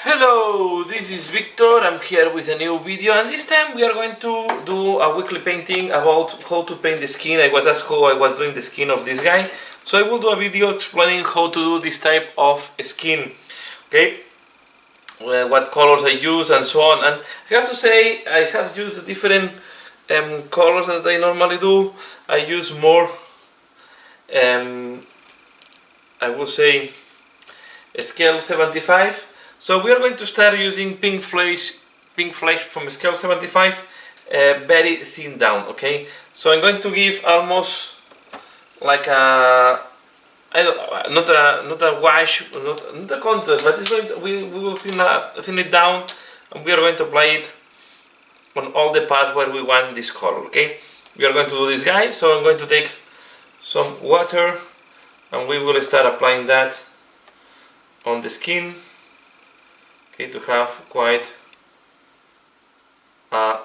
Hello, this is Victor. I'm here with a new video, and this time we are going to do a weekly painting about how to paint the skin. I was asked how I was doing the skin of this guy, so I will do a video explaining how to do this type of skin. Okay, what colors I use and so on. And I have to say I have used different colors that I normally do. I use more, I would say, scale 75. So we are going to start using pink flesh from scale 75, very thin down. Okay, so I'm going to give almost like a not a wash, not a contrast, but it's going to, we will thin it down, and we are going to apply it on all the parts where we want this color. Okay, we are going to do this guy, so I'm going to take some water and we will start applying that on the skin. Okay, to have quite I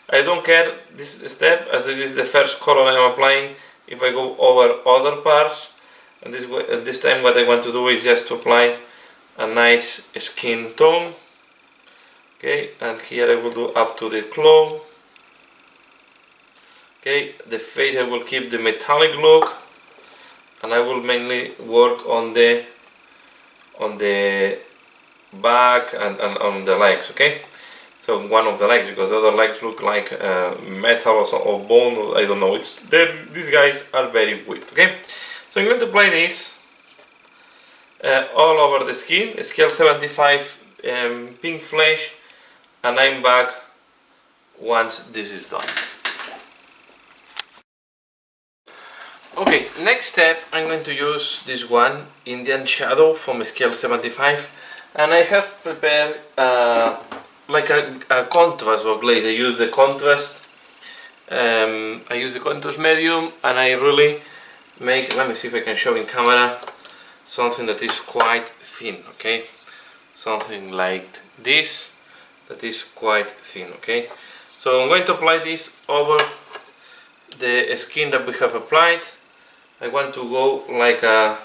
don't care this step, as it is the first color I am applying, if I go over other parts. And this time what I want to do is just to apply a nice skin tone. Okay, and here I will do up to the claw. Okay, the face I will keep the metallic look, and I will mainly work on the back and on the legs. Okay, so one of the legs, because the other legs look like metal or bone, or I don't know. These guys are very weird. Okay, so I'm going to apply this all over the skin, scale 75 pink flesh, and I'm back once this is done. Okay, next step I'm going to use this one, Indian Shadow from scale 75, and I have prepared like a contrast or glaze. I use the contrast, medium, and I really make, let me see if I can show in camera, something that is quite thin. Okay, something like this, that is quite thin. Okay, so I'm going to apply this over the skin that we have applied. I want to go like a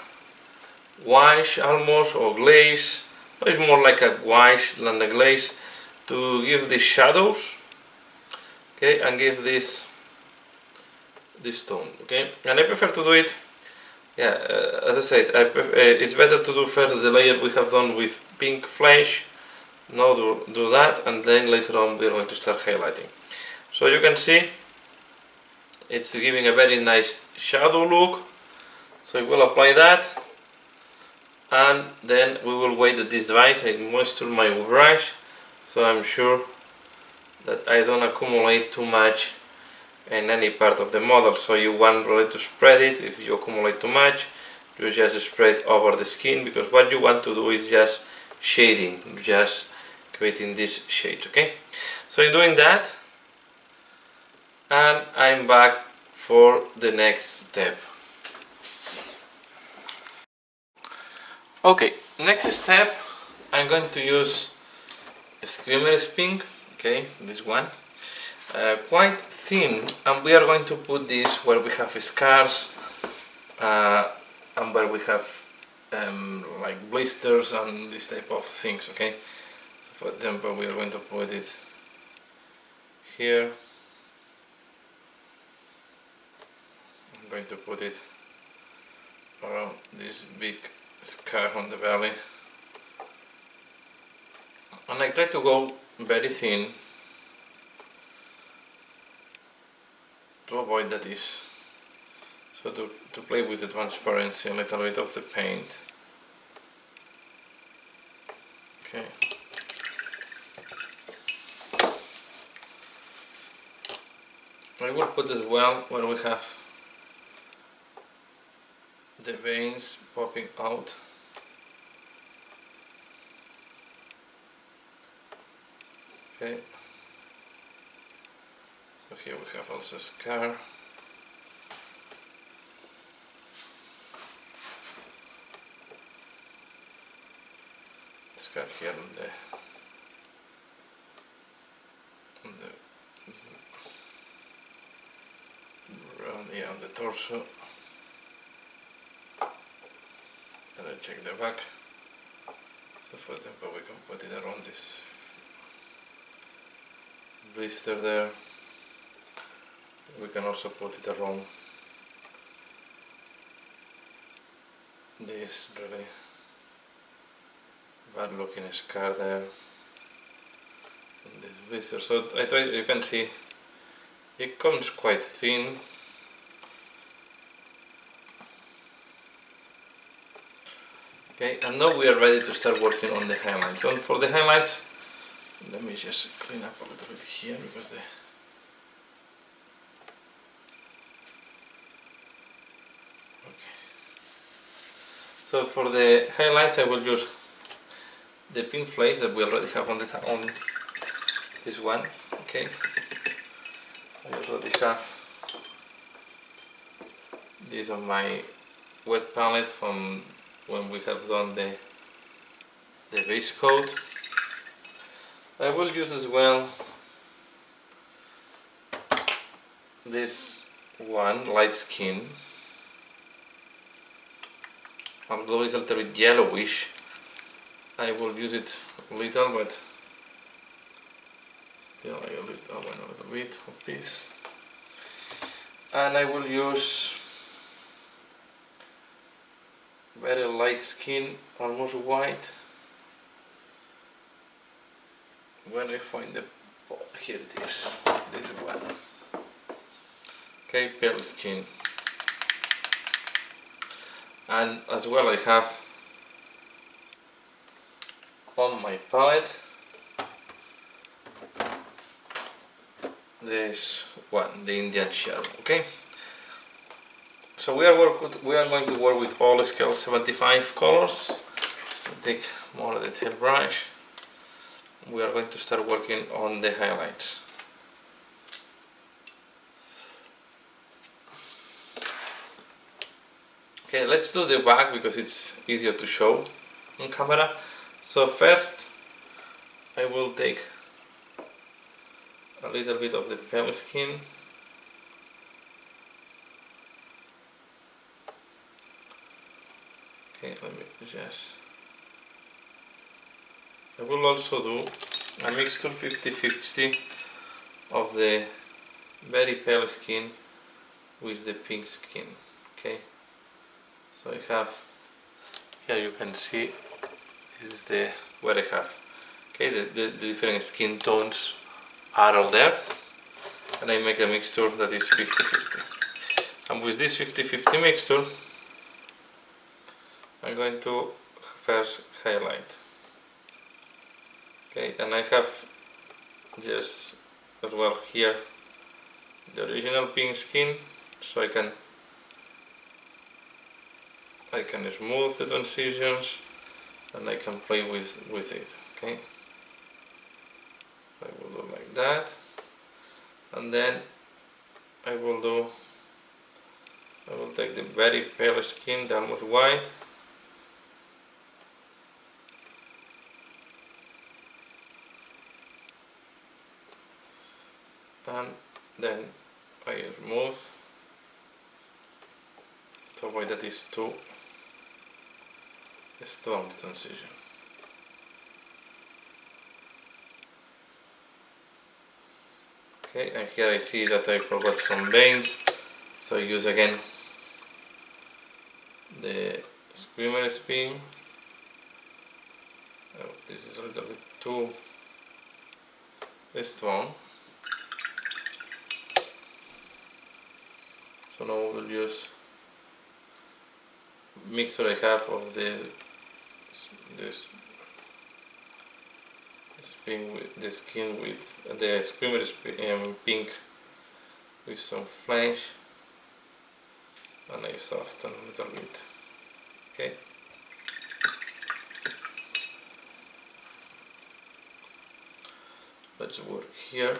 wash almost, or glaze. It's more like a wash than a glaze, to give the shadows. Okay, and give this tone. Okay, and I prefer to do it, yeah, as I said, it's better to do first the layer we have done with pink flesh. Now do that, and then later on we're going to start highlighting. So you can see it's giving a very nice shadow look. So I will apply that, and then we will wait that this dries. I moisture my brush, so I'm sure that I don't accumulate too much in any part of the model. So you want really to spread it. If you accumulate too much, you just spread over the skin, because what you want to do is just shading, just creating these shades. Okay, so I'm doing that, and I'm back for the next step. Okay, next step, I'm going to use Screamer's Pink. Okay, this one, quite thin, and we are going to put this where we have scars and where we have like blisters and this type of things. Okay, so for example, we are going to put it here. I'm going to put it around this big scar on the belly, and I try to go very thin to avoid that is, so to play with the transparency, a little bit of the paint. Okay, I will put as well where we have the veins popping out. Okay, so here we have also a scar. Scar here on the torso. And I check the back. So for example, we can put it around this blister there. We can also put it around this really bad looking scar there and this blister. So you can see it comes quite thin. Okay, and now we are ready to start working on the highlights. And for the highlights, let me just clean up a little bit here because the So for the highlights I will use the pink flakes that we already have on this one. Okay, I already have this on my wet palette from when we have done the base coat. I will use as well this one, light skin. Although it's a little bit yellowish, I will use it a little, but still I want a little bit of this. And I will use very light skin, almost white. When I find the here it is, this one. Okay, pale skin. And as well I have on my palette this one, the Indian shadow. Okay, so we are going to work with all scale 75 colors. Take more detail brush. We are going to start working on the highlights. Okay, let's do the back because it's easier to show on camera. So first I will take a little bit of the pale skin . Okay, let me just... I will also do a mixture 50-50 of the very pale skin with the pink skin. Okay, so I have here, you can see this is the what I have. Okay, the different skin tones are all there, and I make a mixture that is 50-50. And with this 50-50 mixture, I'm going to first highlight. Okay, and I have just as well here the original pink skin, so I can smooth the transitions and I can play with it. Okay, I will do like that, and then I will take the very pale skin, the almost white, and then I smooth to avoid that is too strong the transition. Okay, and here I see that I forgot some veins, so I use again the Screamer Spin. Oh, this is a little bit too strong. So now we will use mixture I have of the skin with the Screamer pink with some flash, and I soften a little bit. Okay. Let's work here.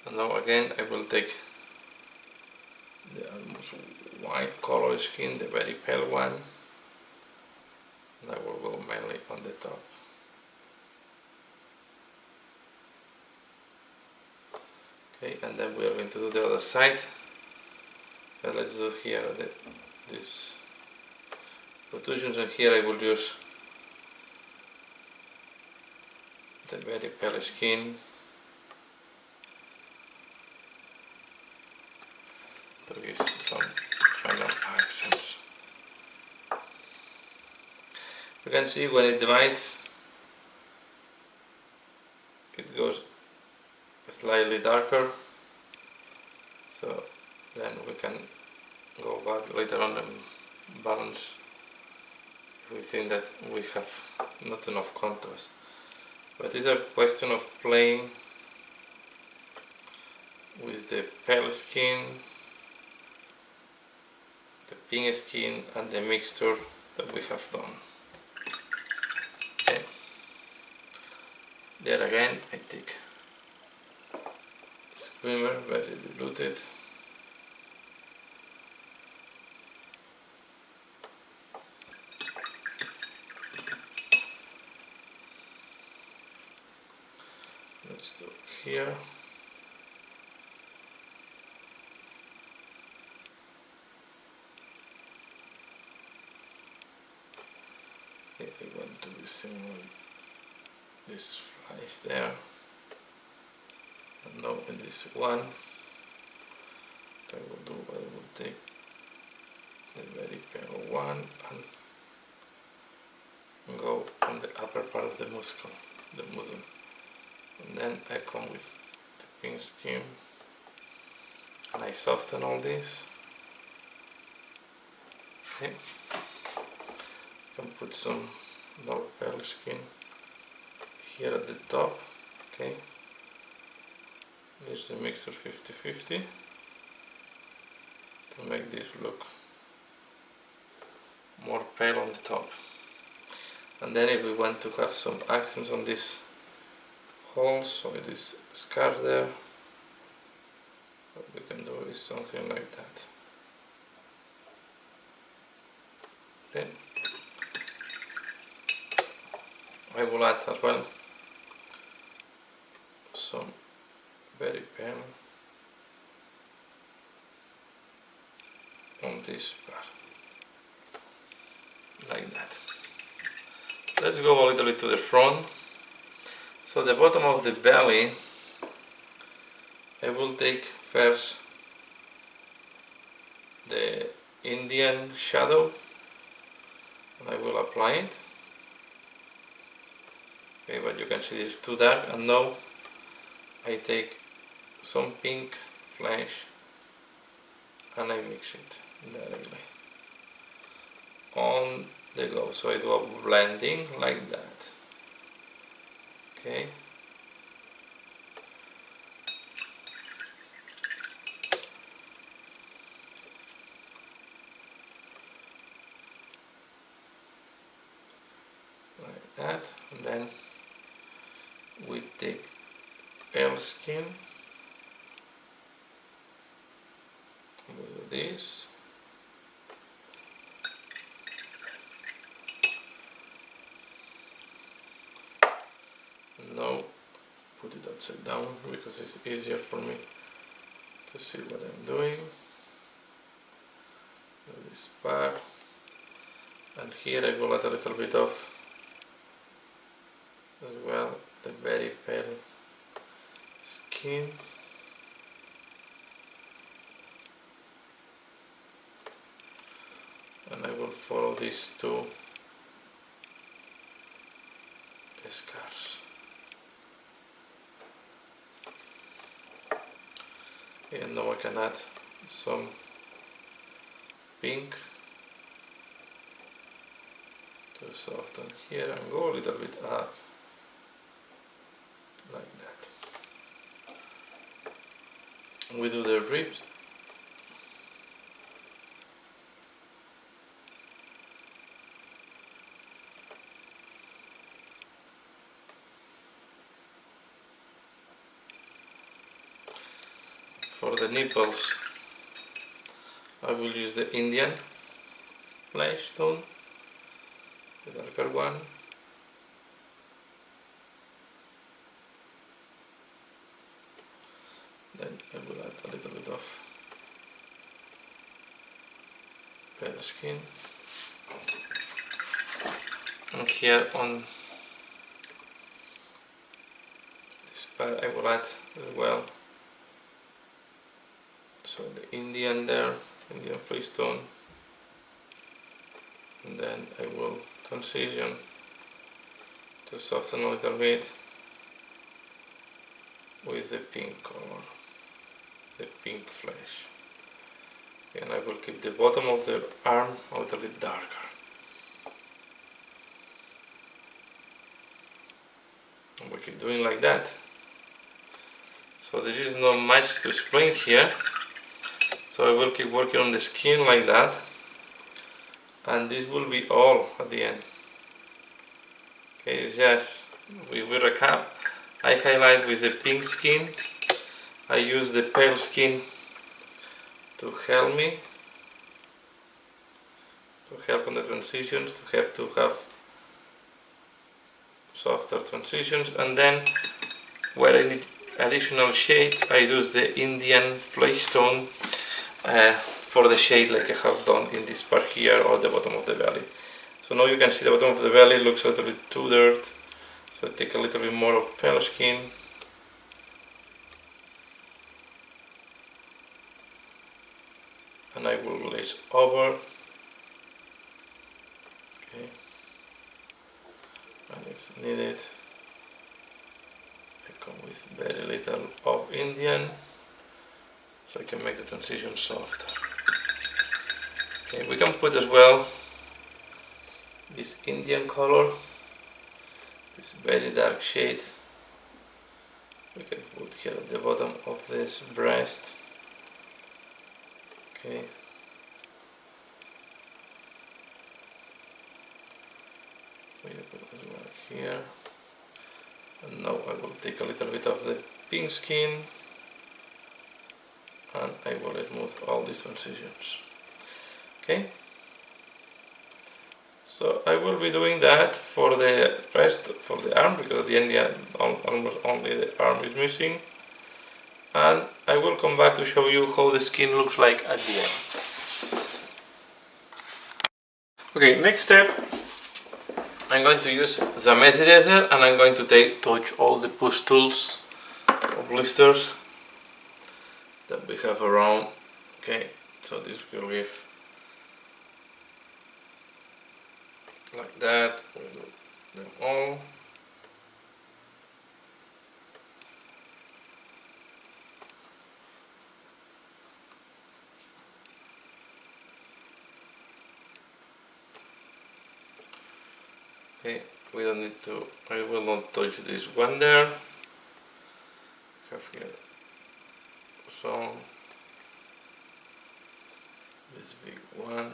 And now again I will take the almost white color skin, the very pale one, and I will go mainly on the top. Okay, and then we are going to do the other side. And let's do here this protrusions, and here I will use the very pale skin to give some final accents. You can see when it dries, it goes slightly darker, so then we can go back later on and balance if we think that we have not enough contrast. But it's a question of playing with the pale skin, the pink skin, and the mixture that we have done. Okay. There again I take Screamer, very diluted. Let's do here. Okay, I want to be similar. This flies there. And now in this one, I will take the very pale one and go on the upper part of the muzzle. And then I come with the pink skin and I soften all this. Okay. I can put some more pale skin here at the top. Okay. There's the mixture 50-50 to make this look more pale on the top. And then if we want to have some accents on this holes, so it is scars there, what we can do is something like that. Then I will add as well some very pale on this part, like that. Let's go a little bit to the front. So the bottom of the belly, I will take first the Indian shadow and I will apply it. Okay, but you can see it's too dark, and now I take some pink flesh and I mix it directly on the go. So I do a blending like that. Okay. Like that, and then we take pale skin, we do this, and now put it upside down because it's easier for me to see what I'm doing. This part, and here I will add a little bit of as well the very pale skin. And I will follow these two scars. And now I can add some pink to soften here and go a little bit up like that. We do the ribs. For the nipples, I will use the Indian flesh tone, the darker one. Then I will add a little bit of pale skin. And here on this part I will add as well. So the Indian there, Indian freestone. And then I will transition to soften a little bit with the pink color, the pink flesh. And I will keep the bottom of the arm a little bit darker. And we'll keep doing like that. So there is not much to explain here. So I will keep working on the skin like that. And this will be all at the end. Okay, it's just, we will recap. I highlight with the pink skin. I use the pale skin to help me, to help on the transitions, to help to have softer transitions. And then where I need additional shade, I use the Indian flesh tone for the shade like I have done in this part here or the bottom of the belly. So now you can see the bottom of the belly looks a little bit too dirt. So I take a little bit more of pale skin. And I will lace over. Okay. And if needed, I come with very little of Indian, so I can make the transition softer. Okay, we can put as well this Indian color, this very dark shade. We can put here at the bottom of this breast. Okay. We put as well here. And now I will take a little bit of the pink skin and I will remove all these transitions. Okay. So I will be doing that for the rest, for the arm, because at the end, yeah, almost only the arm is missing. And I will come back to show you how the skin looks like at the end. Okay, next step, I'm going to use the mesh eraser and I'm going to touch all the pustules or blisters that we have around. Okay, so this will give like that. We'll do them all. Okay, we don't need to, I will not touch this one there. Have here some, this big one.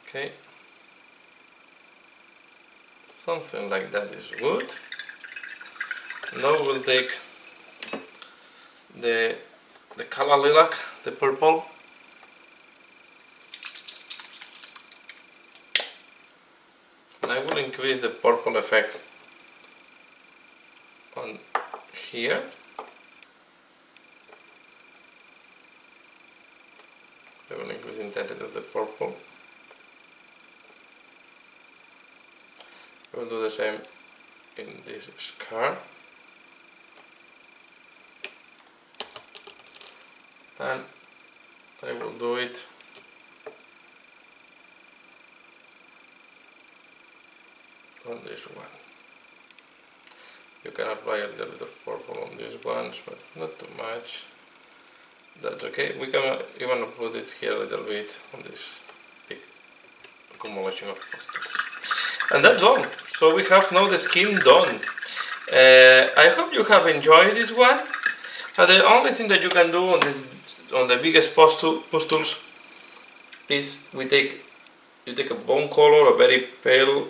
Okay, something like that is good. Now we'll take the color lilac, the purple, and I will increase the purple effect on here. I will increase the intensity of the purple. I will do the same in this scar. And I will do it on this one. You can apply a little bit of purple on these ones, but not too much. That's okay. We can even put it here a little bit on this big accumulation of pastels. And that's all. So we have now the skin done. I hope you have enjoyed this one. And the only thing that you can do on this, on the biggest pustules, is you take a bone color, a very pale.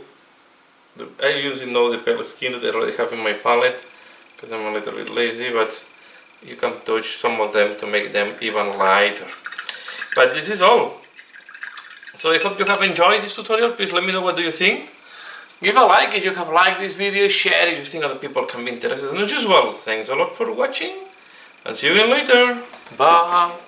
I usually know the pale skin that I already have in my palette because I'm a little bit lazy, but you can touch some of them to make them even lighter. But this is all. So I hope you have enjoyed this tutorial. Please let me know what do you think. Give a like if you have liked this video, share if you think other people can be interested. And as usual, thanks a lot for watching, and see you again later. Bye!